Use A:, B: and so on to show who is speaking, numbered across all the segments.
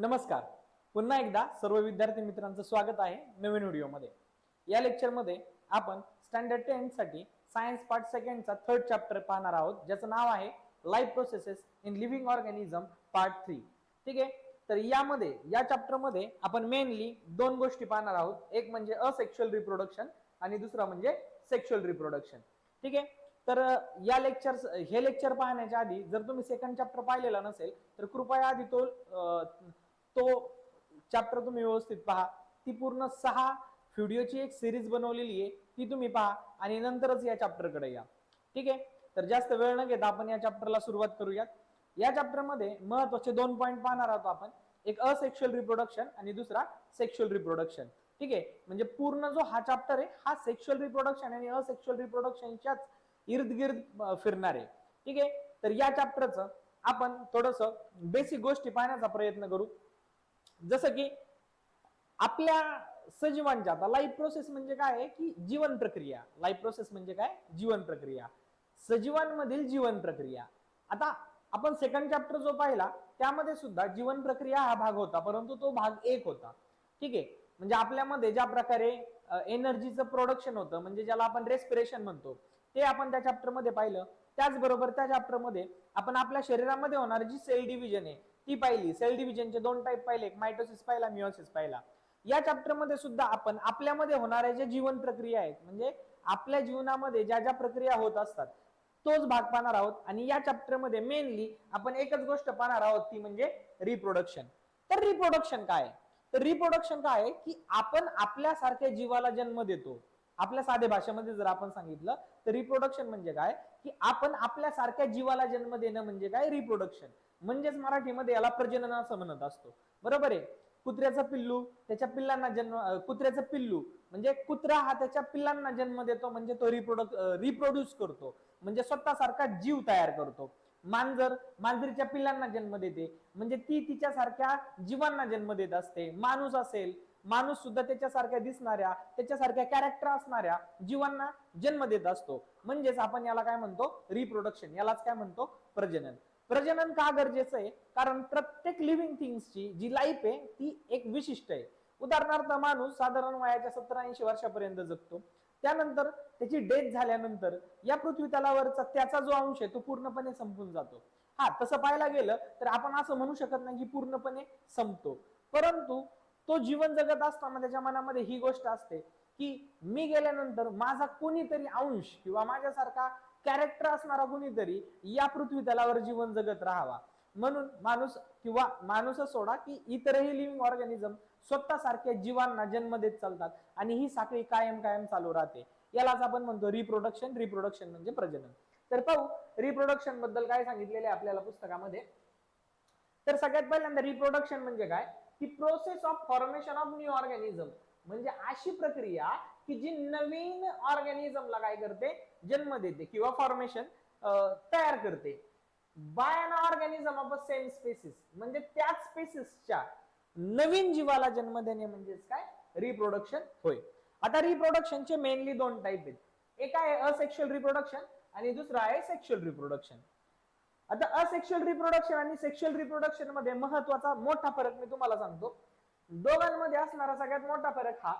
A: नमस्कार. पुन्हा एकदा सर्व विद्यार्थी मित्रांचं स्वागत आहे नवीन व्हिडिओमध्ये. या लेक्चरमध्ये आपण स्टँडर्ड 10 साठी सायन्स पार्ट सेकंडचा थर्ड चॅप्टर पाहणार आहोत, ज्याचं नाव आहे life processes in living organism part 3. ठीक आहे. तर या चॅप्टरमध्ये आपण मेनली दोन गोष्टी पाहणार आहोत. एक म्हणजे असेक्शुअल रिप्रोडक्शन आणि दुसरा म्हणजे सेक्शुअल रिप्रोडक्शन. ठीक आहे. तर हे लेक्चर पाहण्याच्या आधी जर तुम्ही सेकंड चॅप्टर पाहिलेला नसेल तर कृपया आधी तो चॅप्टर तुम्ही व्यवस्थित पहा. ती पूर्ण 6 व्हिडिओची एक सिरीज बनवलेली आहे, ती तुम्ही पहा आणि नंतरच या चॅप्टरकडे या. ठीक आहे. तर जास्त वेळ न घेता आपण या चॅप्टरला सुरुवात करूयात. या चॅप्टरमध्ये महत्त्वाचे 2 पॉईंट पाहणार आहोत आपण. एक असेक्शुअल रिप्रोडक्शन आणि दुसरा सेक्शुअल रिप्रोडक्शन. ठीक आहे. म्हणजे पूर्ण जो हा चॅप्टर आहे हा सेक्शुअल रिप्रोडक्शन आणि असेक्शुअल रिप्रोडक्शनच्याच इर्द गिर्द फिरणार आहे. ठीक आहे. तर या चॅप्टरचं आपण थोडस बेसिक गोष्टी पाहण्याचा प्रयत्न करू. जसं की आपल्या सजीवांच्या, आता लाईफ प्रोसेस म्हणजे काय आहे की जीवन प्रक्रिया. लाईफ प्रोसेस म्हणजे काय? जीवन प्रक्रिया, सजीवांमधील जीवन प्रक्रिया. आता आपण सेकंड चॅप्टर जो पाहिला त्यामध्ये सुद्धा जीवन प्रक्रिया हा भाग होता, परंतु तो भाग 1 होता. ठीक आहे. म्हणजे आपल्यामध्ये ज्या प्रकारे एनर्जीचं प्रोडक्शन होतं, म्हणजे ज्याला आपण रेस्पिरेशन म्हणतो, ते आपण त्या चॅप्टरमध्ये पाहिलं. त्याचबरोबर त्या चॅप्टरमध्ये आपण आपल्या शरीरामध्ये होणारी जी सेल डिव्हिजन आहे ती पाहिली. सेल डिव्हिजनचे 2 टाईप पाहिले, एक मायटोसिस पाहिला, मिओसिस पाहिला. या चॅप्टरमध्ये सुद्धा आपण आपल्यामध्ये होणाऱ्या ज्या जीवन प्रक्रिया आहेत, म्हणजे आपल्या जीवनामध्ये ज्या ज्या प्रक्रिया होत असतात तोच भाग पाहणार आहोत. आणि या चॅप्टरमध्ये मेनली आपण एकच गोष्ट पाहणार आहोत, ती म्हणजे रिप्रोडक्शन. तर रिप्रोडक्शन काय आहे? तर रिप्रोडक्शन काय आहे की आपण आपल्यासारख्या जीवाला जन्म देतो. आपल्या साध्या भाषेमध्ये जर आपण सांगितलं तर रिप्रोडक्शन म्हणजे काय की आपण आपल्यासारख्या जीवाला जन्म देणं म्हणजे काय? रिप्रोडक्शन. म्हणजेच मराठीमध्ये याला प्रजनन असं म्हणत असतो. बरोबर आहे. कुत्र्याचं पिल्लू त्याच्या पिल्लांना कुत्र्याचं पिल्लू म्हणजे कुत्रा हा त्याच्या पिल्लांना जन्म देतो, म्हणजे तो रिप्रोड्यूस करतो, म्हणजे स्वतःसारखा जीव तयार करतो. मांजर मांजरीच्या पिल्लांना जन्म देते, म्हणजे ती तिच्यासारख्या जीवांना जन्म देत असते. माणूस असेल, माणूस सुद्धा त्याच्यासारख्या दिसणाऱ्या, त्याच्यासारख्या कॅरेक्टर असणाऱ्या जीवांना जन्म देत असतो. म्हणजेच आपण याला काय म्हणतो? रिप्रोडक्शन. यालाच काय म्हणतो? प्रजनन. प्रजनन का गरजेचं आहे? कारण प्रत्येक लिव्हिंग थिंग्सची जी लाईफ आहे ती एक विशिष्ट आहे. उदाहरणार्थ माणूस साधारण वयाच्या 70-80 वर्षापर्यंत जगतो. त्यानंतर त्याची डेथ झाल्यानंतर या पृथ्वी तलावरचा त्याचा जो अंश आहे तो पूर्णपणे संपून जातो. हा, तसं पाहायला गेलं तर आपण असं म्हणू शकत नाही की पूर्णपणे संपतो, परंतु तो जीवन जगत असताना त्याच्या मनामध्ये ही गोष्ट असते की मी गेल्यानंतर माझा कोणीतरी अंश किंवा माझ्यासारखा कॅरेक्टर असणारा कोणीतरी या पृथ्वी तलावर जीवन जगत राहावा. म्हणून माणूस किंवा माणूसच सोडा की इतरही लिव्हिंग ऑर्गॅनिझम स्वतःसारख्या जीवांना जन्म देत चालतात आणि ही साखळी कायम कायम चालू राहते. यालाच आपण म्हणतो रिप्रोडक्शन. रिप्रोडक्शन म्हणजे प्रजनन. तर पाहू रिप्रोडक्शन बद्दल काय सांगितलेले आपल्याला पुस्तकामध्ये. तर सगळ्यात पहिल्यांदा रिप्रोडक्शन म्हणजे काय की process of formation of new organism. म्हणजे अशी प्रक्रिया की जी नवीन ऑर्गॅनिझमला काय करते? जन्म देते किंवा फॉर्मेशन तयार करते. By an organism of a same species. म्हणजे त्याच स्पेसिसच्या नवीन जीवाला जन्म देणे म्हणजेच काय? रिप्रोडक्शन होय. आता रिप्रोडक्शनचे मेनली 2 टाईप आहेत. एक आहे असेक्शुअल रिप्रोडक्शन आणि दुसरा आहे सेक्शुअल रिप्रोडक्शन. आता असेक्शुअल रिप्रोडक्शन आणि सेक्शुअल रिप्रोडक्शन मध्ये महत्वाचा मोठा फरक मी तुम्हाला सांगतो. दोघांमध्ये असणारा सगळ्यात मोठा फरक हा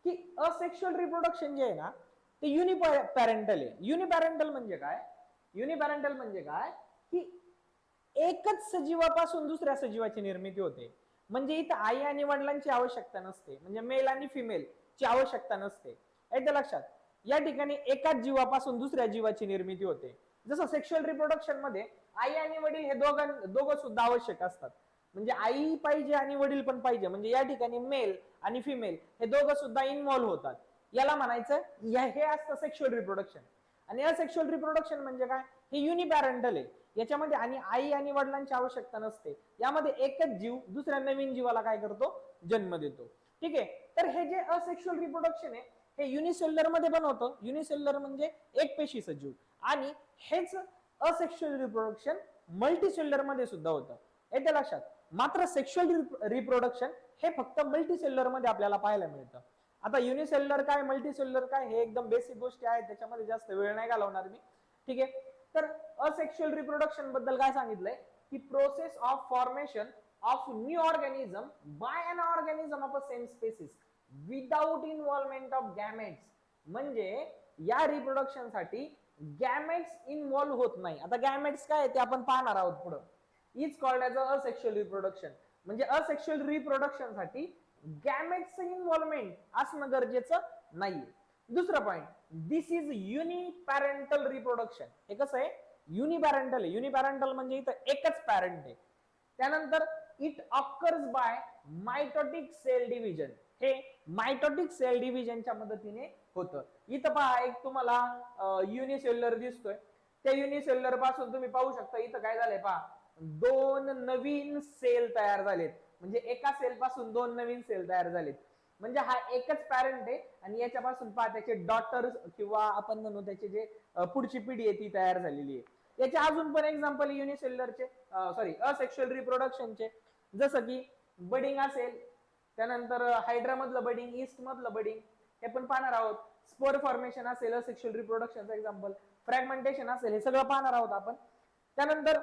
A: की असेक्शुअल रिप्रोडक्शन जे आहे ना ते युनिपॅरेंटल आहे. युनिपॅरेंटल म्हणजे काय? युनिपॅरेंटल म्हणजे काय की एकच सजीवापासून दुसऱ्या सजीवाची निर्मिती होते. म्हणजे इथं आई आणि वडिलांची आवश्यकता नसते, म्हणजे मेल आणि फिमेल ची आवश्यकता नसते. येतं लक्षात? या ठिकाणी एकाच जीवापासून दुसऱ्या जीवाची निर्मिती होते. जसं सेक्शुअल रिप्रोडक्शन मध्ये आई आणि वडील हे दोघं सुद्धा आवश्यक असतात. म्हणजे आई पाहिजे आणि वडील पण पाहिजे, म्हणजे या ठिकाणी मेल आणि फिमेल हे दोघं सुद्धा इन्व्हॉल्व्ह होतात. याला म्हणायचं हे असतं सेक्शुअल रिप्रोडक्शन. आणि असेक्शुअल रिप्रोडक्शन म्हणजे काय? हे युनिपॅरेंटल आहे. याच्यामध्ये आणि आई आणि वडिलांची आवश्यकता नसते. यामध्ये एकच जीव दुसऱ्या नवीन जीवाला काय करतो? जन्म देतो. ठीक आहे. तर हे जे असेक्शुअल रिप्रोडक्शन आहे हे युनिसेल्युलर मध्ये पण होतं. युनिसेल्युलर म्हणजे एक पेशी सजीव. आणि हेच असेक्शुअल रिप्रोडक्शन मल्टीसेल्युलर मध्ये सुद्धा होतं. येते लक्षात? मात्र सेक्शुअल रिप्रोडक्शन हे फक्त मल्टीसेल्युलर मध्ये आपल्याला पाहायला मिळतं. आता युनिसेल्युलर काय, मल्टीसेल्युलर काय, हे एकदम बेसिक गोष्टी आहेत, त्याच्यामध्ये जास्त वेळ नाही घालवणार मी. ठीक आहे. तर असेक्शुअल रिप्रोडक्शन बद्दल काय सांगितलंय की process of formation of new organism by an organism of a same species without involvement of gametes. म्हणजे या रिप्रोडक्शन साठी गॅमेट्स इन्व्हॉल्व होत नाही. आता गॅमेट्स काय ते आपण पाहणार आहोत पुढे. Is called as a asexual reproduction. म्हणजे असेक्शुअल रिप्रोडक्शन साठी गॅमेट्स इन्व्हॉल्वमेंट असणं गरजेचं नाहीये. दुसरं पॉइंट, दिस इज युनिपॅरेंटल रिप्रोडक्शन. हे कसं आहे, युनिपॅरेंटल आहे. युनिपॅरेंटल म्हणजे इथं एकच पॅरेंट आहे. त्यानंतर it occurs by mitotic cell division. हे मायटोटिक सेल डिव्हिजनच्या मदतीने होतं. इथं पहा एक तुम्हाला युनिसेल्युलर दिसतोय. त्या युनिसेल्युलर पासून तुम्ही पाहू शकता इथं काय झालंय पहा, दोन नवीन सेल तयार झालेत. म्हणजे एका सेल पासून दोन नवीन सेल तयार झालेत. म्हणजे हा एकच पॅरेंट आहे आणि याच्यापासून पहा त्याचे डॉटर्स किंवा आपण म्हणू त्याचे जे पुढची पिढी आहे ती तयार झालेली आहे. याचे अजून पण एक्झाम्पल युनिसेल्युलरचे सॉरी असेक्शुअल रिप्रोडक्शनचे, जसं की बडिंग असेल, त्यानंतर हायड्रा मधलं बडिंग, ईस्ट मधलं बडिंग हे पण पाहणार आहोत. स्पोर फॉर्मेशन असेल असेक्शुअल रिप्रोडक्शनचा एक्झाम्पल, फ्रॅगमेंटेशन असेल, हे सगळं पाहणार आहोत आपण. त्यानंतर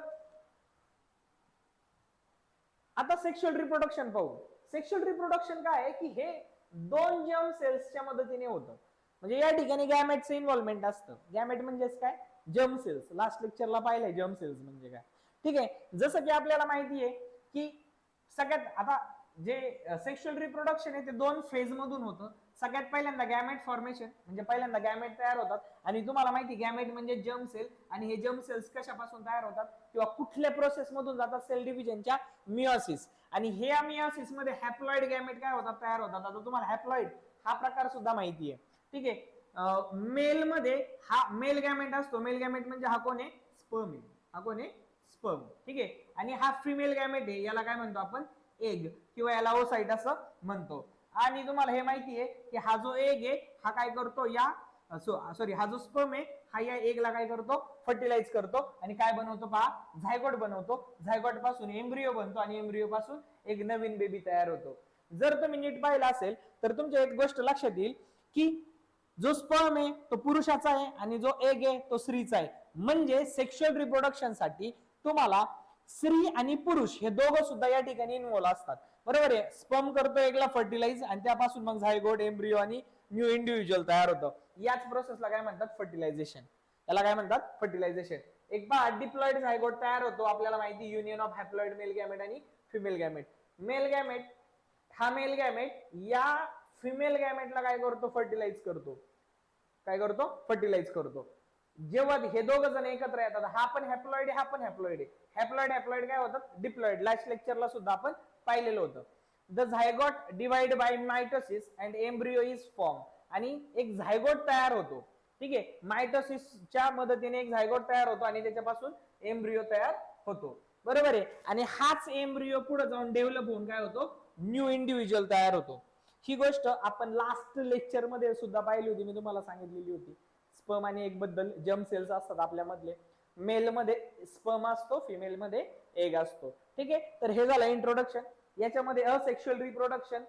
A: आता सेक्शुअल रिप्रोडक्शन पाहू. सेक्शुअल रिप्रोडक्शन काय आहे की हे दोन जर्म सेल्सच्या मदतीने होतं. म्हणजे या ठिकाणी गॅमेटचं इन्व्हॉल्वमेंट असतं. गॅमेट म्हणजेच काय, जर्म सेल्स. लास्ट लेक्चरला पाहिलंय जर्म सेल्स म्हणजे काय. ठीक आहे, जसं की आपल्याला माहिती आहे की सगळ्यात आता जे सेक्शुअल रिप्रोडक्शन आहे ते दोन फेज मधून होतं. सगळ्यात पहिल्यांदा गॅमेट फॉर्मेशन, म्हणजे पहिल्यांदा गॅमेट तयार होतात. आणि तुम्हाला माहिती गॅमेट म्हणजे जर्म सेल, आणि हे जर्म सेल्स कशापासून तयार होतात किंवा कुठल्या प्रोसेस मधून जातात, सेल डिव्हिजनच्या मियोसिस. आणि हे मियोसिस मध्ये हॅप्लॉइड गॅमेट काय होतात, तयार होतात. आता तुम्हाला हॅप्लॉइड हा प्रकार सुद्धा माहिती आहे. ठीक आहे, मेल मध्ये हा मेल गॅमेट असतो. मेल गॅमेट म्हणजे हा कोण आहे, स्पर्म आहे. हा कोण आहे, स्पर्म. ठीक आहे, आणि हा फिमेल गॅमेट आहे, याला काय म्हणतो आपण, एग किंवा याला ओसाइट असं म्हणतो. आणि तुम्हाला हे माहिती आहे की हा जो एग आहे हा काय करतो, या सॉरी हा जो स्पर्म आहे हा या एगला काय करतो, फर्टिलाइज करतो आणि काय बनवतो पहा, झायगोट बनवतो. झायगोट पासून एम्ब्रियो बनतो आणि एम्ब्रियो पासून एक नवीन बेबी तयार होतो. जर तुम्ही नीट पाहिलं असेल तर तुमच्या एक गोष्ट लक्षात येईल की जो स्पर्म आहे तो पुरुषाचा आहे आणि जो एग आहे तो स्त्रीचा आहे. म्हणजे सेक्शुअल रिप्रोडक्शन साठी तुम्हाला स्त्री आणि पुरुष हे दोघं सुद्धा या ठिकाणी इन्व्हॉल्व असतात. बरोबर आहे. स्पर्म करतो एकला फर्टिलाइज आणि त्यापासून मग झायगोट, एम्ब्रियो आणि न्यू इंडिव्हिज्युअल तयार होतं. याच प्रोसेसला काय म्हणतात, फर्टिलायझेशन. याला काय म्हणतात, फर्टिलायझेशन. एक पहा डिप्लॉइड झायगोट तयार होतो. आपल्याला माहिती union of haploid mail gamete आणि फिमेल गॅमेट. मेल गॅमेट हा मेल गॅमेट या फिमेल गॅमेटला काय करतो, फर्टिलाइज करतो. काय करतो, फर्टिलाइज करतो. जेव्हा हे दोघं जण एकत्र येतात, हा पण हॅप्लॉइड आहे, हा पण हॅप्लॉइड आहे. हॅप्लॉइड हॅप्लॉइड काय होतात, डिप्लॉइड. लास्ट लेक्चरला सुद्धा आपण पाहिलेलं होतं. The zygote divide by mitosis and embryo is form. आणि एक झायगोट तयार होतो. ठीक आहे, मायटोसिसच्या मदतीने एक झायगोट तयार होतो आणि त्याच्यापासून एम्ब्रियो तयार होतो. बरोबर आहे. आणि हाच एम्ब्रियो पुढे जाऊन डेव्हलप होऊन काय होतो, न्यू इंडिव्हिज्युअल तयार होतो. ही गोष्ट आपण लास्ट लेक्चर मध्ये सुद्धा पाहिली होती. मी तुम्हाला सांगितलेली होती स्पर्म आणि एग बद्दल. जर्म सेल्स असतात आपल्यामधले. मेल मध्ये स्पर्म असतो, फिमेल मध्ये एग असतो. ठीक आहे, तर हे झालं इंट्रोडक्शन. याच्यामध्ये असेक्शुअल रिप्रोडक्शन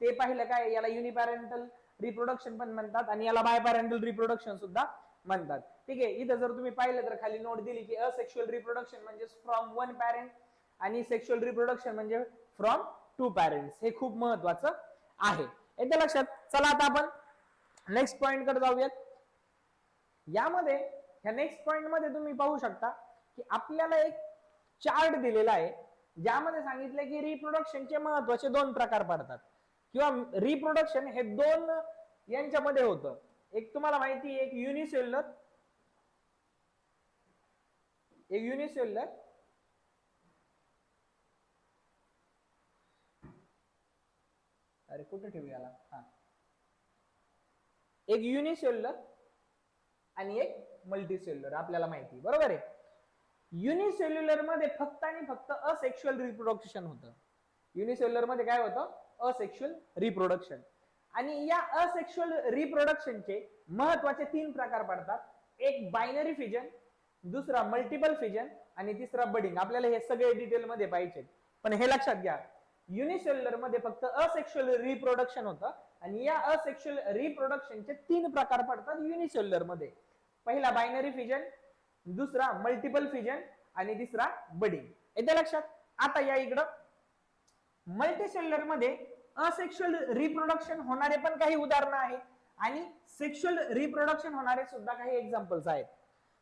A: ते पाहिलं काय, याला युनिपॅरेंटल रिप्रोडक्शन पण म्हणतात आणि याला बायपॅरेंटल रिप्रोडक्शन सुद्धा म्हणतात. ठीक आहे, इथं जर तुम्ही पाहिलं तर खाली नोट दिली की असेक्शुअल रिप्रोडक्शन म्हणजे फ्रॉम वन पॅरेंट आणि सेक्शुअल रिप्रोडक्शन म्हणजे फ्रॉम टू पॅरेंट्स. हे खूप महत्वाचं आहे, येते लक्षात. चला आता आपण नेक्स्ट पॉइंट कडे जाऊयात. यामध्ये ह्या नेक्स्ट पॉइंट मध्ये तुम्ही पाहू शकता की आपल्याला एक चार्ट दिलेला आहे, ज्यामध्ये सांगितलं की रिप्रोडक्शनचे महत्वाचे दोन प्रकार पडतात किंवा रिप्रोडक्शन हे दोन यांच्यामध्ये होतं. एक तुम्हाला माहिती आहे, एक युनिसेल्युलर, एक युनिसेल्युलर अरे कुठे ठेवू याला, हा, एक युनिसेल्युलर आणि एक मल्टीसेल्युलर आपल्याला माहिती. बरोबर आहे. युनिसेल्युलर मध्ये फक्त आणि फक्त असेक्शुअल रिप्रोडक्शन होतं. युनिसेल्युलर मध्ये काय होतं, असेक्शुअल रिप्रोडक्शन. आणि या असेक्शुअल रिप्रोडक्शनचे महत्वाचे तीन प्रकार पडतात. एक बायनरी फिजन, दुसरा मल्टिपल फिजन आणि तिसरा बडिंग. आपल्याला हे सगळे डिटेल मध्ये पाहिजे, पण हे लक्षात घ्या युनिसेल्युलर मध्ये फक्त असेक्शुअल रिप्रोडक्शन होतं आणि या असेक्शुअल रिप्रोडक्शनचे तीन प्रकार पडतात युनिसेल्युलर मध्ये. पहिला बायनरी फिजन, दुसरा मल्टिपल फिजन आणि तिसरा बडिंग. येते लक्षात. आता या इकडं मल्टीसेल्युलर मध्ये असेक्शुअल रिप्रोडक्शन होणारे पण काही उदाहरणं आहेत आणि सेक्शुअल रिप्रोडक्शन होणारे सुद्धा काही एक्झाम्पल्स आहेत.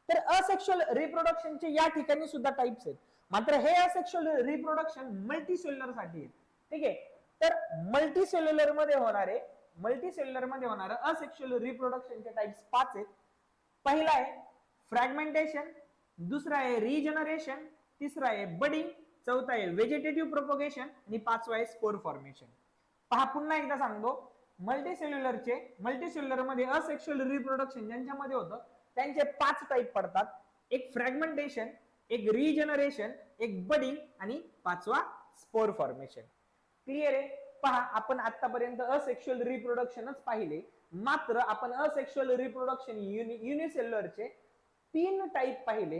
A: तर असेक्शुअल रिप्रोडक्शनचे या ठिकाणी सुद्धा टाइप्स आहेत, मात्र हे असेक्शुअल रिप्रोडक्शन मल्टीसेल्युलर साठी आहे. ठीक आहे, तर मल्टीसेल्युलर मध्ये होणारे असेक्शुअल रिप्रोडक्शनचे टाइप्स 5 आहेत. पहिला आहे फ्रॅगमेंटेशन, दुसरा आहे रिजनरेशन, तिसरा आहे बडिंग, चौथा आहे व्हेजिटेटिव्ह प्रोपगेशन आणि पाचवा आहे स्पोर फॉर्मेशन. पहा पुन्हा एकदा सांगतो, मल्टीसेल्युलर मध्ये असेक्शुअल रिप्रोडक्शन ज्यांच्यामध्ये होतं त्यांचे 5 टाइप पडतात. एक फ्रॅगमेंटेशन, एक रिजनरेशन, एक बडिंग आणि पाचवा स्पोर फॉर्मेशन. क्लिअर आहे? पहा आपण आतापर्यंत असेक्शुअल रिप्रोडक्शनच पाहिले, मात्र आपण असेक्शुअल रिप्रोडक्शन युनिसेल्युलरचे 3 टाइप पाहिले.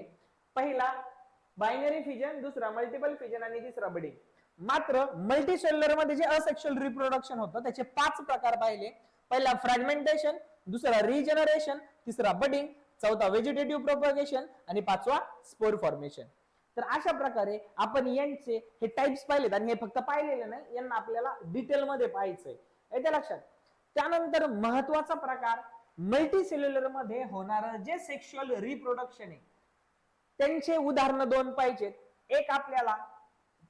A: पहिला बायनरी फिजन, दुसरा मल्टिपल फिजन आणि तिसरा बडिंग. मात्र मल्टीसेल्युलर मध्ये जे असेक्शुअल रिप्रोडक्शन होतं त्याचे 5 प्रकार पाहिले. पहिला फ्रॅगमेंटेशन, दुसरा रिजनरेशन, तिसरा बडिंग, चौथा व्हेजिटेटिव्ह प्रोपगेशन आणि पाचवा स्पोर फॉर्मेशन. तर अशा प्रकारे आपण यांचे हे टाइप्स पाहिलेत आणि हे फक्त पाहिलेले नाही, यांना आपल्याला डिटेल मध्ये पाहायचंय, येते लक्षात. त्यानंतर महत्वाचा प्रकार मल्टीसेल्युलर मध्ये होणारं जे सेक्शुअल रिप्रोडक्शन आहे त्यांचे उदाहरणं 2 पाहिजेत. एक आपल्याला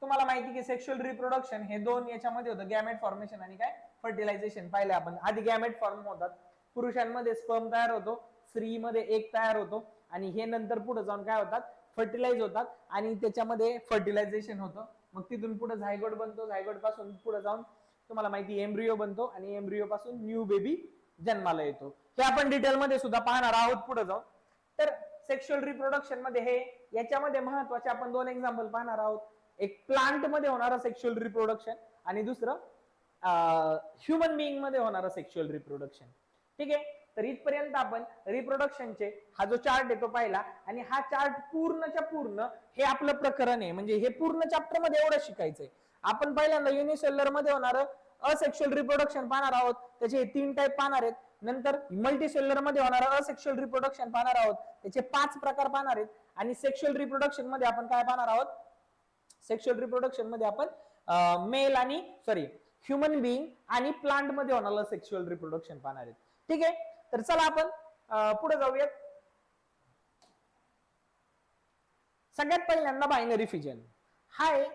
A: तुम्हाला माहिती की सेक्शुअल रिप्रोडक्शन हे 2 याच्यामध्ये होतं, गॅमेट फॉर्मेशन आणि काय फर्टिलायझेशन. पाहिले आपण आधी गॅमेट फॉर्म होतात, पुरुषांमध्ये स्पर्म तयार होतो, स्त्रीमध्ये एग तयार होतो आणि हे नंतर पुढे जाऊन काय होतात फर्टिलाइज होतात आणि त्याच्यामध्ये फर्टिलायझेशन होतं. मग तिथून पुढे झायगोट बनतो, झायगोट पासून पुढे जाऊन तुम्हाला माहिती एम्ब्रियो बनतो आणि एम्ब्रियो पासून न्यू बेबी जन्माला येतो. हे आपण डिटेल मध्ये सुद्धा पाहणार आहोत पुढे जाऊन. तर सेक्शुअल रिप्रोडक्शन मध्ये हे याच्यामध्ये महत्वाचे आपण 2 एक्झाम्पल पाहणार आहोत. एक प्लांट मध्ये होणारं सेक्शुअल रिप्रोडक्शन आणि दुसरं ह्युमन बिईंग मध्ये होणारं सेक्शुअल रिप्रोडक्शन. ठीक आहे, तर इथपर्यंत आपण रिप्रोडक्शनचे हा जो चार्ट येतो पाहिला आणि हा चार्ट पूर्णच्या पूर्ण हे आपलं प्रकरण आहे. म्हणजे हे पूर्ण चॅप्टर मध्ये एवढं शिकायचंय. आपण पहिल्यांदा युनिसेल्युलर मध्ये होणारं असेक्शुअल रिप्रोडक्शन पाहणार आहोत, त्याचे 3 टाइप पाहणार आहेत. नंतर मल्टीसेल्युलर मध्ये होणारं असेक्शुअल रिप्रोडक्शन पाहणार आहोत, त्याचे 5 प्रकार पाहणार आहेत. आणि सेक्शुअल रिप्रोडक्शन मध्ये आपण काय पाहणार आहोत, सेक्शुअल रिप्रोडक्शन मध्ये आपण मेल आणि ह्युमन बिईंग आणि प्लांट मध्ये होणारं सेक्शुअल रिप्रोडक्शन पाहणार आहेत. ठीक आहे, तर चला आपण पुढे जाऊयात. सगळ्यात पहिल्यांदा बायनरी फिजन. हा आहे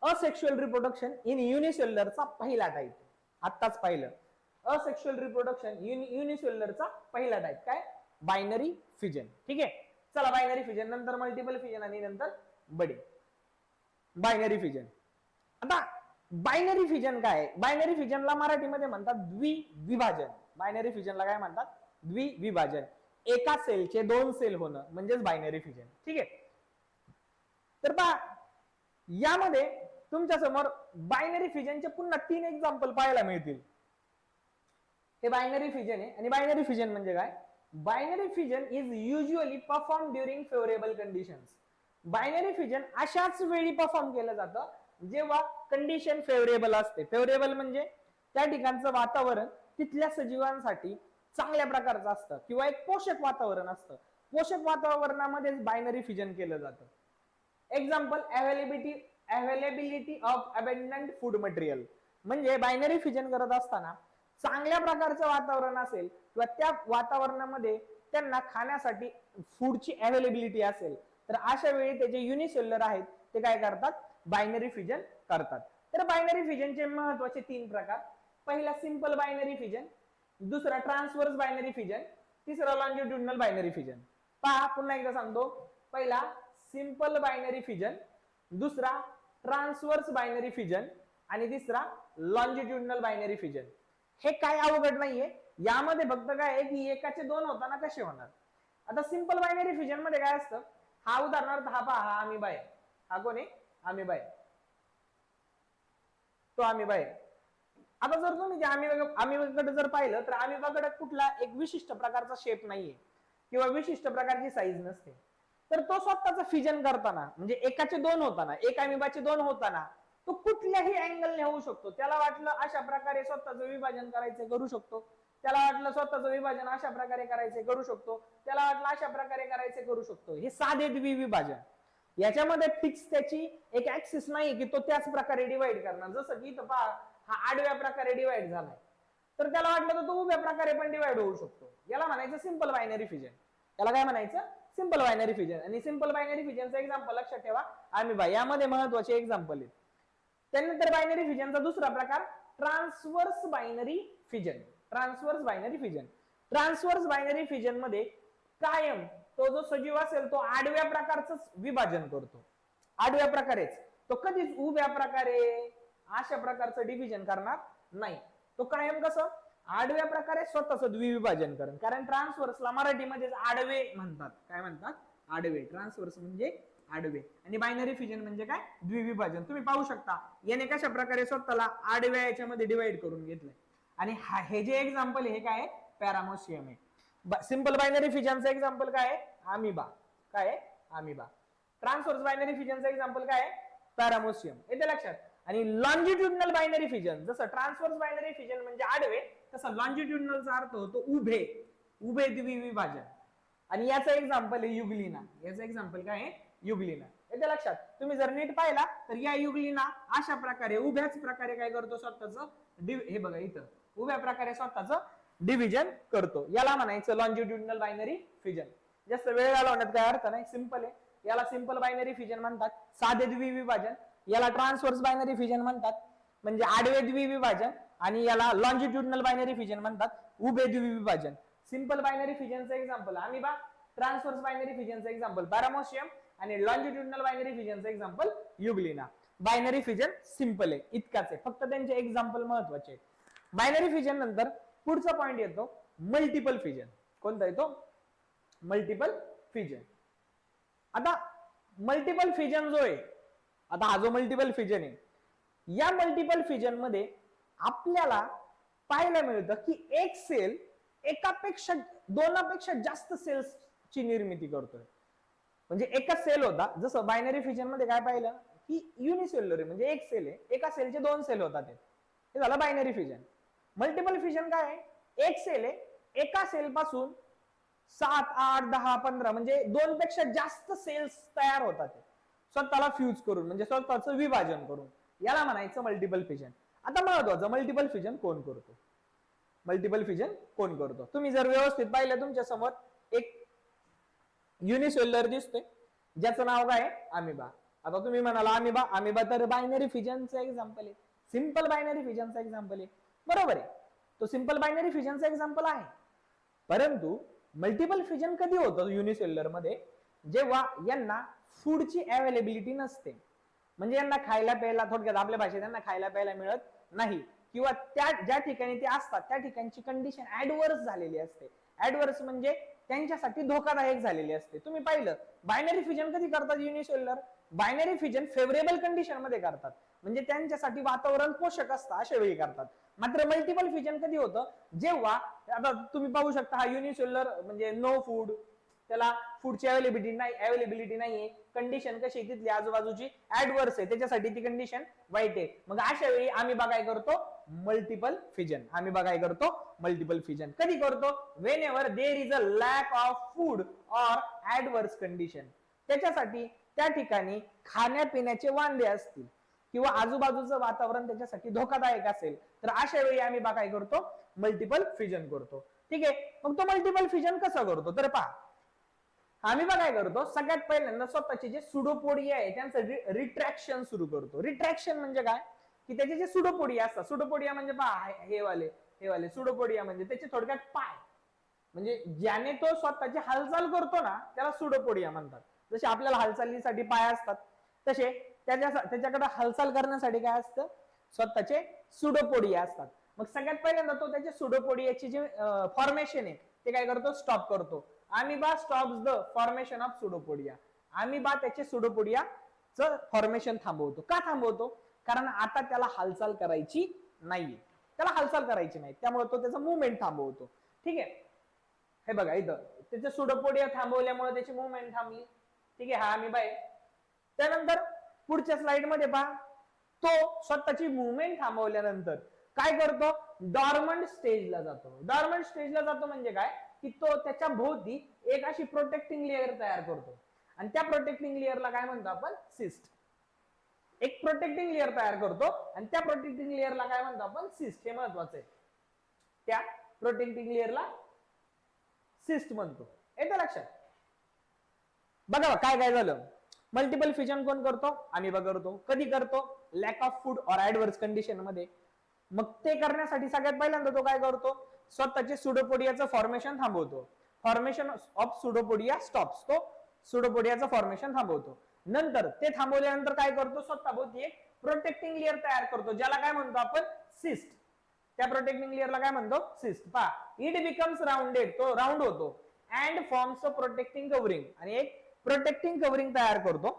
A: असेक्शुअल रिप्रोडक्शन इन युनिसेल्युलरचा पहिला टाइप. आत्ताच पाहिलं असेक्शुअल रिप्रोडक्शन युनिसेल्युलरचा पहिला टाइप काय बायनरी फिजन. ठीक आहे, चला बायनरी फिजन, नंतर मल्टिपल फिजन आणि नंतर बडिंग. Binary fission. आता बायनरी फिजन काय? बायनरी फिजनला मराठीमध्ये म्हणतात द्विविभाजन. बायनरी फिजनला काय म्हणतात? द्विविभाजन. एका सेलचे 2 सेल होणं म्हणजेच बायनरी फिजन. ठीक आहे, तर पहा यामध्ये तुमच्या समोर बायनरी फिजनचे पुन्हा 3 एक्झाम्पल पाहायला मिळतील. हे बायनरी फिजन आहे. आणि बायनरी फिजन म्हणजे काय? Binary fission is usually perform during favourable conditions. Binary fission अशाच वेळी परफॉर्म केलं जातं जेव्हा कंडिशन फेवरेबल असते. फेवरेबल म्हणजे त्या ठिकाणचं वातावरण तिथल्या सजीवांसाठी चांगल्या प्रकारचं असतं किंवा एक पोषक वातावरण असतं. पोषक वातावरणामध्येच बायनरी फिजन केलं जातं. Example availability of abundant food material. म्हणजे बायनरी फिजन करत असताना चांगल्या प्रकारचं वातावरण असेल किंवा त्या वातावरणामध्ये त्यांना खाण्यासाठी फूडची अवेलेबिलिटी असेल तर अशा वेळी त्याचे युनिसेल्युलर आहेत ते काय करतात बायनरी फिजन करतात. तर बायनरी फिजनचे महत्वाचे 3 प्रकार. पहिला सिंपल बायनरी फिजन, दुसरा ट्रान्सव्हर्स बायनरी फिजन, तिसरा लॉन्जिट्युडिनल बायनरी फिजन. पहा पुन्हा एकदा सांगतो, पहिला सिंपल बायनरी फिजन, दुसरा ट्रान्सव्हर्स बायनरी फिजन आणि तिसरा लॉन्जिट्युडिनल बायनरी फिजन. हे काय अवघड नाहीये, यामध्ये फक्त काय आहे की एकाचे 2 होताना कसे होणार. आता सिंपल बायनरी फिजन मध्ये काय असतं, हा उदाहरणार्थ हा पहा, हा अमिबा आहे, हा कोण आहे अमिबा आहे, तो अमिबा आहे. आता जर तुम्ही अमिबाकडे जर पाहिलं तर अमिबाकडे कुठला एक विशिष्ट प्रकारचा शेप नाहीये किंवा विशिष्ट प्रकारची साईज नसते. तर तो स्वतःच फिजन करताना म्हणजे एकाचे 2 होताना, एक अमिबाचे 2 होताना तो कुठल्याही अँगलने होऊ शकतो. त्याला वाटलं अशा प्रकारे स्वतःचं विभाजन करायचं करू शकतो, त्याला वाटलं स्वतःचं विभाजन अशा प्रकारे करायचे करू शकतो, त्याला वाटलं अशा प्रकारे करायचे करू शकतो. हे साधे द्विविभाजन. याच्यामध्ये फिक्स त्याची एक ऍक्सिस नाही की तो त्याच प्रकारे डिवाइड करणार. जसं की इथं पहा, हा आडव्या प्रकारे डिवाइड झालाय, तर त्याला वाटलं तर तो उभ्या प्रकारे पण डिवाइड होऊ शकतो. याला म्हणायचं सिंपल बायनरी फिजन. याला काय म्हणायचं? Simple binary fission. आणि सिंपल बायनरी फिजनचं एक्झाम्पल लक्षात ठेवा अमिबा, यामध्ये महत्वाचे एक्झाम्पल आहेत. त्यानंतर बायनरी फिजनचा दुसरा प्रकार transverse binary fission. Transverse binary fission. Transverse binary fission मध्ये कायम तो जो सजीव असेल तो आडव्या प्रकारच विभाजन करतो. आडव्या प्रकारेच, तो कधीच उभ्या प्रकारे अशा प्रकारचं डिव्हिजन करणार नाही. तो कायम कसं आडव्या प्रकारे स्वतःच द्विविभाजन करेल. कारण ट्रान्सवर्सला मराठीमध्ये आडवे म्हणतात. काय म्हणतात? आडवे. ट्रान्सवर्स म्हणजे आडवे. आणि बायनरी फिजन म्हणजे काय? द्विविभाजन. तुम्ही पाहू शकता याने कशा प्रकारे स्वतःला आडव्या याच्यामध्ये डिवाइड करून घेतलंय. आणि हे जे एक्झाम्पल हे काय? पॅरामोसियम आहे. सिंपल बायनरी फिजनचं एक्झाम्पल काय आहे? अमिबा. काय आहे? अमिबा. ट्रान्सवर्स बायनरी फिजनचं एक्झाम्पल काय आहे? पॅरामोसियम. येते लक्षात. आणि लॉन्जिट्युडनल बायनरी फिजन, जसं ट्रान्सवर्स बायनरी फिजन म्हणजे आडवे, तसं लॉन्जिट्युडनलचा अर्थ होतो उभे. उभे द्विविभाजन. आणि याचं एक्झाम्पल आहे युग्लिना. याचं एक्झाम्पल काय आहे? युग्लिना. येते लक्षात. तुम्ही जर नीट पाहिला तर या युग्लिना अशा प्रकारे उभ्याच प्रकारे काय करतो? स्वतःच हे बघा इथं उभ्या प्रकारे स्वतःच डिव्हिजन करतो. याला म्हणायचं लॉन्जिट्युडनल बायनरी फिजन. जास्त वेळ घालवण्यात काय अर्थ नाही, सिंपल आहे. याला सिंपल बायनरी फिजन म्हणतात, साधे द्विविभाजन. याला ट्रान्सवर्स बायनरी फिजन म्हणतात, म्हणजे आडवे द्विविभाजन. आणि याला लॉन्जिट्युडनल बायनरी फिजन म्हणतात, उभे द्विविभाजन. सिंपल बायनरी फिजनचं एक्झाम्पल अमिबा, ट्रान्सवर्स बायनरी फिजनचं एक्झाम्पल पॅरामोसियम, आणि लॉन्जिट्युडनल बायनरी फिजनचं example euglena. Binary fission simple आहे, इतकाच आहे, फक्त त्यांचे एक्झाम्पल महत्वाचे आहेत. बायनरी फिजन नंतर पुढचा पॉइंट येतो मल्टिपल फिजन. कोणता येतो? Multiple fission. आता मल्टिपल फिजन जो आहे, आता हा जो मल्टिपल फिजन आहे, या मल्टिपल फिजन मध्ये आपल्याला पाहायला मिळतं की एक सेल एकापेक्षा दोनापेक्षा जास्त सेल्सची निर्मिती करतोय. म्हणजे एकच सेल होता, जसं बायनरी फिजन मध्ये काय पाहिलं की युनिसेल्युलर आहे, म्हणजे एक सेल आहे, एका सेलचे दोन सेल होतात, हे झालं बायनरी फिजन. मल्टिपल फिजन काय आहे? एक सेल आहे, एका सेल पासून 7, 8, 10, 15 म्हणजे दोन पेक्षा जास्त सेल्स तयार होतात स्वतःला फ्यूज करून, म्हणजे स्वतःचं विभाजन करून. याला म्हणायचं मल्टिपल फिजन. आता महत्वाचं, मल्टिपल फिजन कोण करतो? मल्टिपल फिजन कोण करतो? तुम्ही जर व्यवस्थित पाहिलं तुमच्या समोर एक युनिसेल्युलर दिसतोय, ज्याचं नाव काय आहे? अमिबा. आता तुम्ही म्हणाला अमिबा, अमिबा तर बायनरी फिजनचं एक्झाम्पल आहे, सिंपल बायनरी फिजनचं एक्झाम्पल आहे. बरोबर आहे, तो सिंपल बायनरी फिजनचं एक्झाम्पल आहे. परंतु मल्टिपल फिजन कधी होतं युनिसेल्युलर मध्ये? जेव्हा यांना फूडची अवेलेबिलिटी नसते, म्हणजे यांना खायला प्यायला, थोडक्यात आपल्या भाषेत यांना खायला प्यायला मिळत नाही, किंवा त्या ज्या ठिकाणी ते असतात त्या ठिकाणची कंडिशन ऍडव्हर्स झालेली असते. ऍडव्हर्स म्हणजे त्यांच्यासाठी धोकादायक झालेली असते. तुम्ही पाहिलं बायनरी फिजन कधी करतात unicellular? Binary fission favourable condition मध्ये करतात, म्हणजे त्यांच्यासाठी वातावरण पोषक असतं अशा वेळी करतात. मात्र मल्टिपल फिजन कधी होतं? जेव्हा आता तुम्ही पाहू शकता हा युनिसेल्युलर म्हणजे नो फूड, त्याला फूडची अवेलेबिलिटी नाहीये, कंडिशन कशी तिथली आजूबाजूची ऍडव्हर्स आहे, त्याच्यासाठी ती कंडिशन वाईट आहे. मग अशा वेळी आम्ही काय करतो? Multiple fission. आम्ही काय करतो? Multiple fission. कधी करतो? Wien ever there is a lakh of food or adverse condition. त्याच्यासाठी त्या ठिकाणी खाण्यापिण्याचे वांदे असतील किंवा आजूबाजूचं वातावरण त्याच्यासाठी धोकादायक असेल, तर अशा वेळी आम्ही काय करतो? मल्टिपल फिजन करतो. ठीक आहे. मग तो मल्टिपल फिजन कसा करतो? तर पहा, आम्ही काय करतो? सगळ्यात पहिल्यांदा स्वतःचे जे सुडोपोडिया आहे त्यांचं रिट्रॅक्शन सुरू करतो. रिट्रॅक्शन म्हणजे काय? की त्याचे जे सुडोपोडिया असतात, सुडोपोडिया म्हणजे पहा हे वाले सुडोपोडिया म्हणजे त्याचे थोडक्यात पाय, म्हणजे ज्याने तो स्वतःची हालचाल करतो ना त्याला सुडोपोडिया म्हणतात. जसे आपल्याला हालचालीसाठी पाय असतात, तसे त्याच्याकडे हालचाल करण्यासाठी काय असतं? स्वतःचे सुडोपोडिया असतात. मग सगळ्यात पहिल्यांदा तो त्याच्या सुडोपोडियाची जे फॉर्मेशन आहे ते काय करतो? स्टॉप करतो. Amoeba stops the formation of pseudopodia. Amoeba त्याचे सुडोपोडियाचं फॉर्मेशन थांबवतो. का थांबवतो? कारण आता त्याला हालचाल करायची नाहीये, त्याला हालचाल करायची नाही, त्यामुळे तो त्याचा मुवमेंट थांबवतो. ठीक आहे. हे बघा इथं त्याचे सुडोपोडिया थांबवल्यामुळे त्याची मुवमेंट थांबली. ठीक आहे, हा अमिबा आहे. त्यानंतर पुढच्या स्लाइड मध्ये पहा, तो स्वतःची मुवमेंट थांबवल्यानंतर काय करतो? डॉर्मंट स्टेजला जातो. डॉर्मंट स्टेजला जातो म्हणजे काय? की तो त्याच्या भोवती एक अशी प्रोटेक्टिंग लेअर तयार करतो. आणि त्या प्रोटेक्टिंग लेअरला काय म्हणतो आपण सिस्ट. एक प्रोटेक्टिंग लेअर तयार करतो आणि त्या प्रोटेक्टिंग लेअरला काय म्हणतो आपण सिस्ट. हे महत्वाचं आहे, त्या प्रोटेक्टिंग लेअरला सिस्ट म्हणतो. येतं लक्षात. बघा काय काय झालं. मल्टिपल फिजन कोण करतो? अमिबा करतो. कधी करतो? लॅक ऑफ फूड और ऍडव्हर्स कंडिशन मध्ये. मग ते करण्यासाठी सगळ्यात पहिल्यांदा तो काय करतो? स्वतःचे सुडोपोडियाचं फॉर्मेशन थांबवतो. Formation of pseudopodia stops. तो सुडोपोडियाचं फॉर्मेशन थांबवतो. नंतर ते थांबवल्यानंतर काय करतो? स्वतःभोवती एक प्रोटेक्टिंग लेअर तयार करतो, ज्याला काय म्हणतो आपण? सिस्ट. त्या प्रोटेक्टिंग लेअरला काय म्हणतो? सिस्ट. पहा, इट बिकम्स राउंडेड. तो राउंड होतो and forms a protecting covering. आणि एक प्रोटेक्टिंग कव्हरिंग तयार करतो.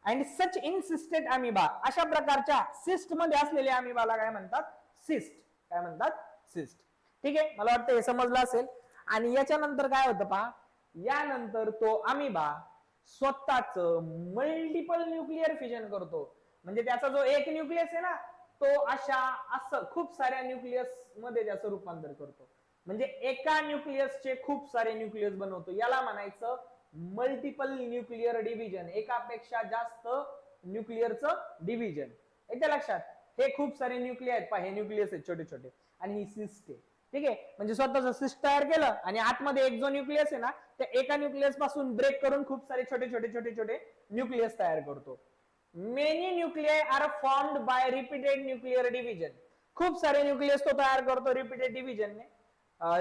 A: And such encysted amoeba. अशा प्रकारच्या सिस्ट मध्ये असलेल्या अमिबाला काय म्हणतात? सिस्ट. काय म्हणतात? सिस्ट. ठीक आहे, मला वाटतं हे समजलं असेल. आणि याच्यानंतर काय होतं पहा, यानंतर तो अमिबा स्वतःच मल्टिपल न्यूक्लिअर फिजन करतो. म्हणजे त्याचा जो एक न्यूक्लियस आहे ना, तो असं खूप साऱ्या न्यूक्लियस मध्ये त्याचं रूपांतर करतो. म्हणजे एका न्यूक्लियसचे खूप सारे न्यूक्लियस बनवतो. याला म्हणायचं मल्टिपल न्यूक्लिअर डिव्हिजन. एकापेक्षा जास्त न्यूक्लिअरचं डिव्हिजन. येते लक्षात. हे खूप सारे न्यूक्लियर आहेत. हे न्यूक्लियस आहेत छोटे छोटे आणि ही सिस्ट आहे. ठीक आहे, म्हणजे स्वतःचं सिस्ट तयार केलं आणि आतमध्ये एक जो न्यूक्लियस आहे ना, त्या एका न्यूक्लियस पासून ब्रेक करून खूप सारे छोटे छोटे छोटे छोटे न्यूक्लियस तयार करतो. Many nuclei are formed by repeated nuclear division. खूप सारे न्यूक्लियस तो तयार करतो रिपीटेड डिव्हिजनने,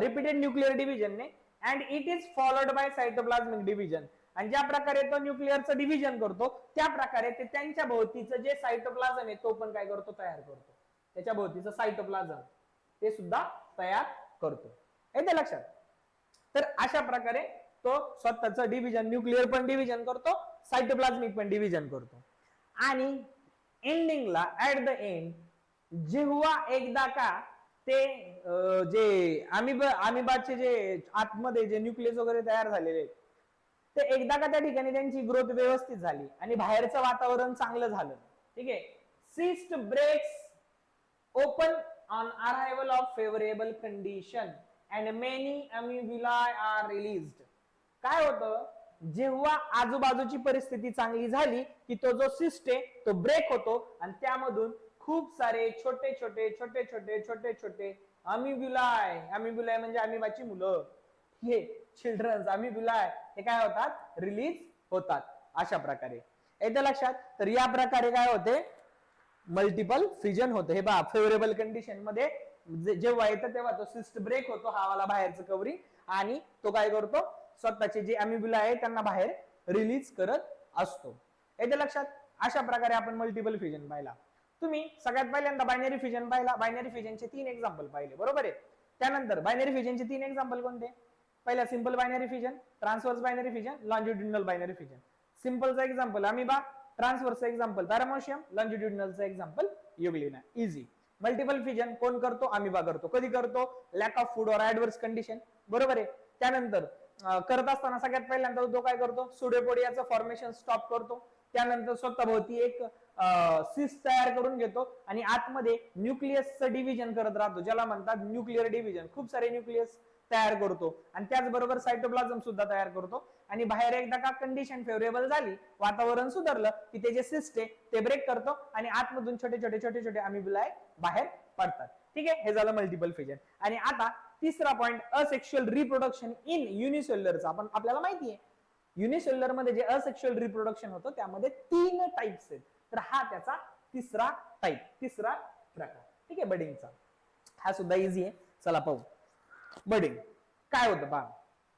A: रिपीटेड न्यूक्लिअर डिव्हिजनने. And it is followed by cytoplasmic division. आणि ज्या प्रकारे तो न्यूक्लिअरचं डिव्हिजन करतो, त्या प्रकारे ते त्यांच्या भोवतीचं जे सायटोप्लाझम आहे तो पण काय करतो? तयार करतो. त्याच्या भोवतीचं सायटोप्लाझम ते सुद्धा तयार करतो. येते लक्षात. तर अशा प्रकारे तो स्वतःचं डिव्हिजन, न्यूक्लिअर पण डिव्हिजन करतो, सायटोप्लाझमिक पण डिव्हिजन करतो. आणि एंडिंगला, ऍट द एंड, जेव्हा एकदा का ते जे अमिबाचे जे आतमध्ये जे न्यूक्लियस वगैरे तयार झालेले, ते एकदा का त्या ठिकाणी त्यांची ग्रोथ व्यवस्थित झाली आणि बाहेरचं वातावरण चांगलं झालं. ठीक आहे, cyst breaks open on arrival of favourable condition and many amoebulae are released. काय होतं? जेव्हा आजूबाजूची परिस्थिती चांगली झाली की तो जो सिस्ट आहे तो ब्रेक होतो आणि त्यामधून खूप सारे छोटे छोटे छोटे छोटे छोटे छोटे अमिब्युलाय. अमिब्युलाय म्हणजे अमिबाची मुलं, हे चिल्ड्रन्स अमिब्युलाय, हे काय होतात? रिलीज होतात. अशा प्रकारे. येतं लक्षात. तर या प्रकारे काय होते? मल्टिपल फिजन होते. हे पहा, फेवरेबल कंडिशन मध्ये जेव्हा येतं तेव्हा तो सिस्ट ब्रेक होतो, हावाला बाहेरचं कव्हरिंग, आणि तो काय करतो? स्वतःचे जे अमिब्युला आहे त्यांना बाहेर रिलीज करत असतो. येते लक्षात. अशा प्रकारे आपण मल्टिपल फिजन पाहिला. तुम्ही सगळ्यात पहिल्यांदा बायनरी फिजन पाहिला. बायनरी फिजनचे 3 एक्झाम्पल पाहिले, बरोबर आहे. त्यानंतर बायनरी फिजनचे 3 एक्झाम्पल कोणते? पहिला simple binary fission, transverse binary fission, longitudinal binary fission. सिंपलचा एक्झाम्पल अमिबा, ट्रान्सव्हर्सचा एक्झाम्पल पॅरामोशियम, लॉन्जिट्युडिनलचा example euglena. Easy. Multiple fission कोण करतो? अमिबा करतो. कधी करतो? लॅक ऑफ फूड और ऍडव्हर्स कंडिशन, बरोबर आहे. त्यानंतर करत असताना सगळ्यात पहिल्यांदा तो काय करतो? सुडोपोडियाचं फॉर्मेशन स्टॉप करतो. त्यानंतर स्वतःभोवती एक सिस्ट तयार करून घेतो आणि आतमध्ये न्यूक्लियसचं डिव्हिजन करत राहतो, ज्याला म्हणतात न्यूक्लिअर डिव्हिजन. खूप सारे न्यूक्लियस तयार करतो आणि त्याचबरोबर सायटोप्लाझम सुद्धा तयार करतो. आणि बाहेर एकदा का कंडिशन फेवरेबल झाली, वातावरण सुधारलं की ते जे सिस्ट आहे ते ब्रेक करतो आणि आतमधून छोटे छोटे छोटे छोटे अमिब्युलाय बाहेर पडतात. ठीक आहे, हे झालं मल्टिपल फिजन. आणि आता तिसरा पॉइंट, असेक्शुअल रिप्रोडक्शन इन युनिसेल्युलरचा. आपल्याला माहिती आहे युनिसेल्युलर मध्ये जे असेक्शुअल रिप्रोडक्शन होतं त्यामध्ये 3 टाइप्स आहेत. तर हा त्याचा तिसरा टाइप, तिसरा प्रकार. ठीक आहे, बडिंगचा. हा सुद्धा इझी आहे. चला पाहू. बडिंग काय होतं पहा.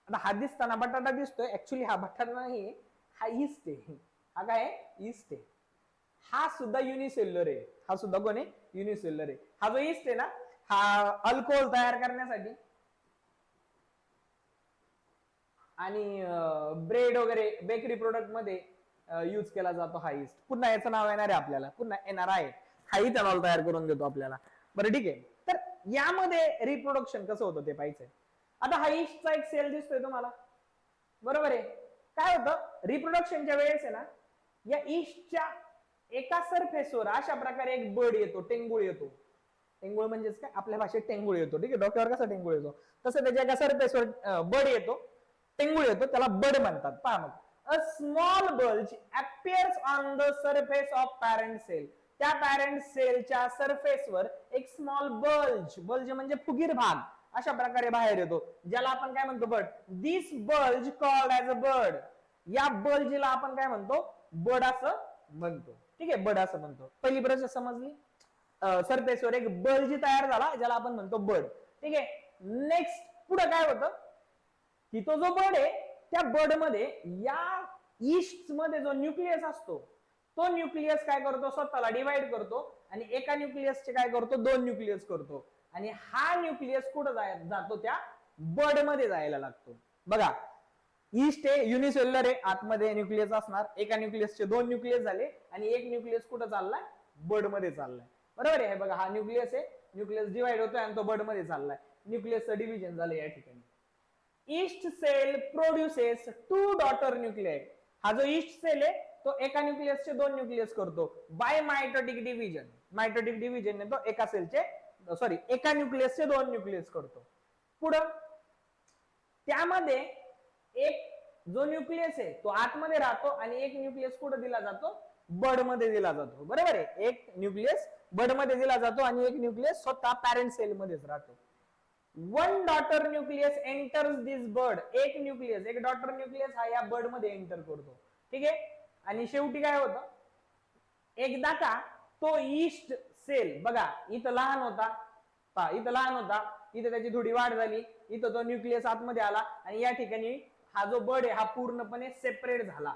A: आता हा दिसताना बटाटा दिसतोय, ऍक्च्युली हा बटाटा नाही, हा ईस्ट आहे. हा काय आहे? ईस्ट आहे. हा सुद्धा युनिसेल्युलर आहे. हा सुद्धा कोण आहे? युनिसेल्युलर आहे. हा जो ईस्ट आहे ना, हा अल्कोहोल तयार करण्यासाठी आणि ब्रेड वगैरे बेकरी प्रोडक्ट मध्ये यूज केला जातो हा ईस्ट. पुन्हा याचं नाव येणार आहे आपल्याला, पुन्हा येणार आहे. हा इथेनॉल तयार करून देतो आपल्याला. बरं ठीक आहे. तर यामध्ये रिप्रोडक्शन कसं होतं ते पाहिजे. आता हा ईस्टचा एक सेल दिसतोय तुम्हाला, बरोबर आहे. काय होतं? रिप्रोडक्शनच्या वेळेस आहे ना, या ईस्टच्या एका सरफेसवर अशा प्रकारे एक बड येतो, टेंगुळ येतो. टेंगुळ म्हणजेच काय? आपल्या भाषेत टेंगुळ येतो. ठीक आहे, डोक्यावर कसा टेंगुळ येतो तसं त्याच्या एका सरफेसवर बड येतो, टेंगुळ येतो, त्याला बड म्हणतात. पहा मग a small bulge appears on the surface of parent cell. त्या पॅरेंट सेलच्या सरफेसवर एक स्मॉल बल्ज म्हणजे फुगीर भाग अशा प्रकारे बाहेर येतो, ज्याला आपण काय म्हणतो बड. दिस बल्ज कॉल्ड ॲज अ बड. या बल्जला आपण काय म्हणतो, बड असं म्हणतो. ठीक आहे, बड असं म्हणतो. पहिली प्रोसेस समजली. सरफेसवर एक बल्ज तयार झाला ज्याला आपण म्हणतो बड. ठीक आहे, नेक्स्ट पुढे काय होतं की तो जो बड आहे त्या बड मध्ये या ईस्ट मध्ये जो न्यूक्लियस असतो तो न्यूक्लियस काय करतो, स्वतःला डिवाइड करतो आणि एका न्यूक्लियसचे काय करतो, दोन न्यूक्लियस करतो आणि हा न्यूक्लियस कुठं जातो, त्या बड मध्ये जायला लागतो. बघा, ईस्ट आहे, युनिसेल्युलर आहे, आतमध्ये न्यूक्लियस असणार. एका न्यूक्लियसचे दोन न्यूक्लियस झाले आणि एक न्यूक्लियस कुठं चाललाय, बड मध्ये चाललाय. बरोबर आहे. बघा, हा न्यूक्लियस आहे, न्यूक्लियस डिवाइड होतोय आणि तो बड मध्ये चाललाय. न्यूक्लियसचं डिव्हिजन झालं या ठिकाणी. Yeast cell produces 2 daughter nuclei. हा जो ईस्ट सेल आहे तो एका न्यूक्लियसचे दोन न्यूक्लियस करतो by mitotic division. Mitotic division ने तो एका न्यूक्लियसचे दोन न्यूक्लियस करतो. पुढं त्यामध्ये एक जो न्यूक्लियस आहे तो आतमध्ये राहतो आणि एक न्यूक्लियस कुठे दिला जातो, बड मध्ये दिला जातो. बरोबर आहे. एक न्यूक्लियस बड मध्ये दिला जातो आणि एक न्यूक्लियस स्वतः पॅरेंट सेल मध्येच राहतो. वन डॉटर न्यूक्लियस एंटर्स दिस बड. एक न्यूक्लियस, एक डॉटर न्यूक्लियस हा या बड मध्ये एंटर करतो. ठीक आहे, आणि शेवटी काय होतं, एकदा का तो ईस्ट सेल, बघा इथं लहान होता, इथं लहान होता, इथं त्याची थोडी वाढ झाली, इथं तो न्यूक्लियस आतमध्ये आला आणि या ठिकाणी हा जो बड आहे हा पूर्णपणे सेपरेट झाला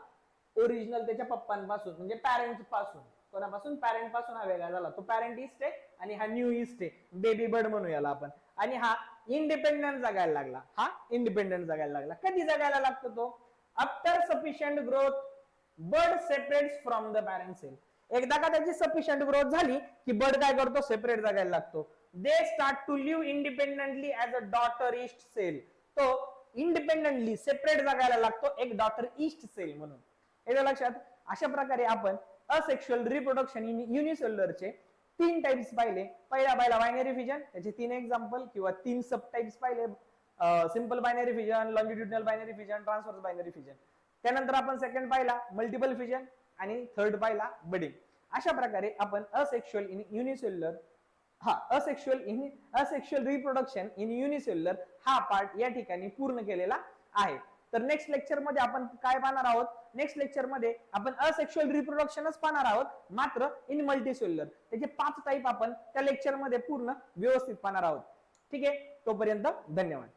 A: ओरिजिनल त्याच्या पप्पांपासून, म्हणजे पॅरेंट पासून. कोणापासून, पॅरेंट पासून हा वेगळा झाला. तो पॅरेंट ईस्ट आहे आणि हा न्यू ईस्ट आहे, बेबी बड म्हणू याला आपण. आणि हा इंडिपेंडंट जगायला लागला. हा इंडिपेंडंट जगायला लागला. कधी जगायला लागतो तो, after sufficient growth bud separates from the parent cell. एकदा का त्याची सफिशियंट ग्रोथ झाली की बड काय करतो, सेपरेट जगायला लागतो. They start to live independently as a daughter yeast cell. तो इंडिपेंडेंटली सेपरेट जगायला लागतो एक डॉटर ईस्ट सेल म्हणून. याच्या लक्षात. अशा प्रकारे आपण असेक्शुअल रिप्रोडक्शन इन युनिसेल्युलरचे 3 टाइप्स पाहिले. पहिला बायनरी फिजन, त्याचे 3 एक्झाम्पल किंवा 3 सब टाइप्स पाहिले. Simple binary fission, longitudinal binary fission, transverse binary fission. त्यानंतर आपण सेकंड पाहिला मल्टिपल फिजन आणि थर्ड पाहिला बडिंग. अशा प्रकारे आपण asexual in unicellular asexual reproduction in unicellular हा पार्ट या ठिकाणी पूर्ण केलेला आहे. तर नेक्स्ट लेक्चर मध्ये आपण काय पाहणार आहोत, नेक्स्ट लेक्चर मध्ये आपण असेक्शुअल रिप्रोडक्शनच पाहणार आहोत, मात्र इन मल्टीसेल्युलर. त्याचे 5 टाइप आपण त्या लेक्चर मध्ये पूर्ण व्यवस्थित पाहणार आहोत. ठीक आहे, तोपर्यंत धन्यवाद.